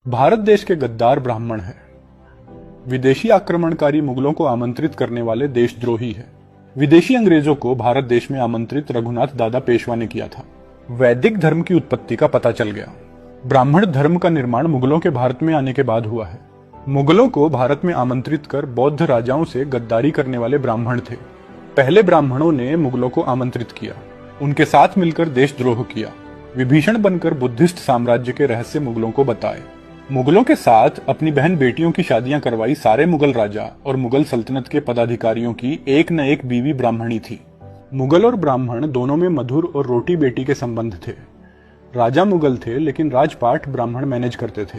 भारत देश के गद्दार ब्राह्मण है। विदेशी आक्रमणकारी मुगलों को आमंत्रित करने वाले देशद्रोही है। विदेशी अंग्रेजों को भारत देश में आमंत्रित रघुनाथ दादा पेशवा ने किया था। वैदिक धर्म की उत्पत्ति का पता चल गया। ब्राह्मण धर्म का निर्माण मुगलों के भारत में आने के बाद हुआ है। मुगलों को भारत में आमंत्रित कर बौद्ध राजाओं से गद्दारी करने वाले ब्राह्मण थे। पहले ब्राह्मणों ने मुगलों को आमंत्रित किया, उनके साथ मिलकर देशद्रोह किया, विभीषण बनकर बुद्धिस्ट साम्राज्य के रहस्य मुगलों को बताए। मुगलों के साथ अपनी बहन बेटियों की शादियां करवाई सारे मुगल राजा और मुगल सल्तनत के पदाधिकारियों की एक न एक बीवी ब्राह्मणी थी। मुगल और ब्राह्मण दोनों में मधुर और रोटी बेटी के संबंध थे। राजा मुगल थे लेकिन राजपाट ब्राह्मण मैनेज करते थे।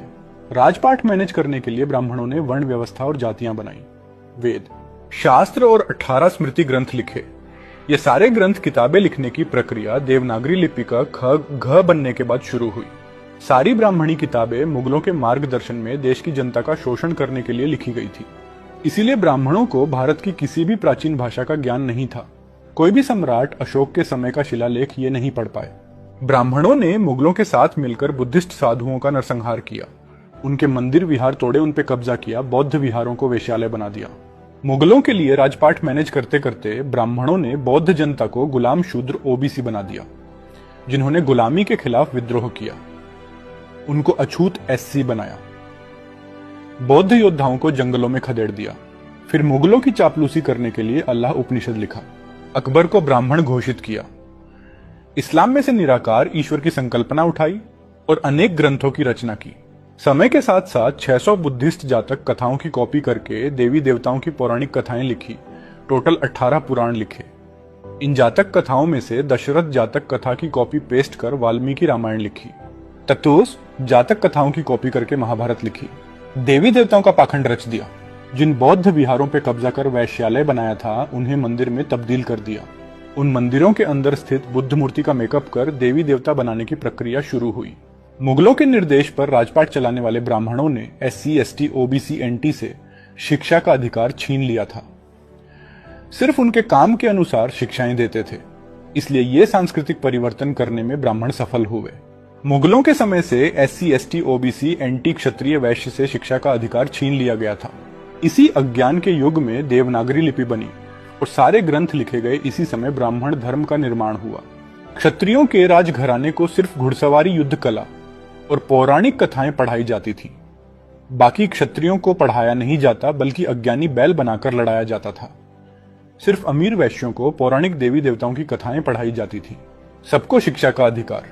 राजपाट मैनेज करने के लिए ब्राह्मणों ने वर्ण व्यवस्था और जातियां बनाई। वेद, शास्त्र और 18 स्मृति ग्रंथ लिखे। ये सारे ग्रंथ किताबें लिखने की प्रक्रिया देवनागरी लिपि का घ बनने के बाद शुरू हुई। सारी ब्राह्मणी किताबें मुगलों के मार्गदर्शन में देश की जनता का शोषण करने के लिए लिखी गई थी। इसीलिए ब्राह्मणों को भारत की किसी भी प्राचीन भाषा का ज्ञान नहीं था। कोई भी सम्राट अशोक के समय का शिलालेख ये नहीं पढ़ पाए। ब्राह्मणों ने मुगलों के साथ मिलकर बुद्धिस्ट साधुओं का नरसंहार किया, उनके मंदिर विहार तोड़े, उन पे कब्जा किया, बौद्ध विहारों को वेश्यालय बना दिया। मुगलों के लिए राजपाट मैनेज करते करते ब्राह्मणों ने बौद्ध जनता को गुलाम शूद्र ओबीसी बना दिया, जिन्होंने गुलामी के खिलाफ विद्रोह किया। उनको अछूत एससी बनाया। बौद्ध योद्धाओं को जंगलों में खदेड़ दिया। फिर मुगलों की चापलूसी करने के लिए अल्लाह उपनिषद लिखा। अकबर को ब्राह्मण घोषित किया। इस्लाम में से निराकार ईश्वर की संकल्पना उठाई और अनेक ग्रंथों की रचना की। समय के साथ साथ 600 बुद्धिस्ट जातक कथाओं की कॉपी करके देवी देवताओं की पौराणिक कथाएं लिखी। टोटल 18 पुराण लिखे। इन जातक कथाओं में से दशरथ जातक कथा की कॉपी पेस्ट कर वाल्मीकि रामायण लिखी। ततोस जातक कथाओं की कॉपी करके महाभारत लिखी। देवी देवताओं का पाखंड रच दिया। जिन बौद्ध विहारों पे कब्जा कर वैश्यालय बनाया था, उन्हें मंदिर में तब्दील कर दिया। उन मंदिरों के अंदर स्थित बुद्ध मूर्ति का मेकअप कर देवी देवता बनाने की प्रक्रिया शुरू हुई। मुगलों के निर्देश पर राजपाट चलाने वाले ब्राह्मणों ने एससी, एसटी, ओबीसी, एनटी से शिक्षा का अधिकार छीन लिया था। सिर्फ उनके काम के अनुसार शिक्षाएं देते थे। इसलिए ये सांस्कृतिक परिवर्तन करने में ब्राह्मण सफल हुए। मुगलों के समय से एससी, एसटी, ओबीसी, एनटी, क्षत्रिय, वैश्य से शिक्षा का अधिकार छीन लिया गया था। इसी अज्ञान के युग में देवनागरी लिपि बनी और सारे ग्रंथ लिखे गए। इसी समय ब्राह्मण धर्म का निर्माण हुआ। क्षत्रियों के राजघराने को सिर्फ घुड़सवारी, युद्ध कला और पौराणिक कथाएं पढ़ाई जाती थी। बाकी क्षत्रियों को पढ़ाया नहीं जाता, बल्कि अज्ञानी बैल बनाकर लड़ाया जाता था। सिर्फ अमीर वैश्यों को पौराणिक देवी देवताओं की कथाएं पढ़ाई जाती थी। सबको शिक्षा का अधिकार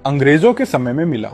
अंग्रेजों के समय में मिला।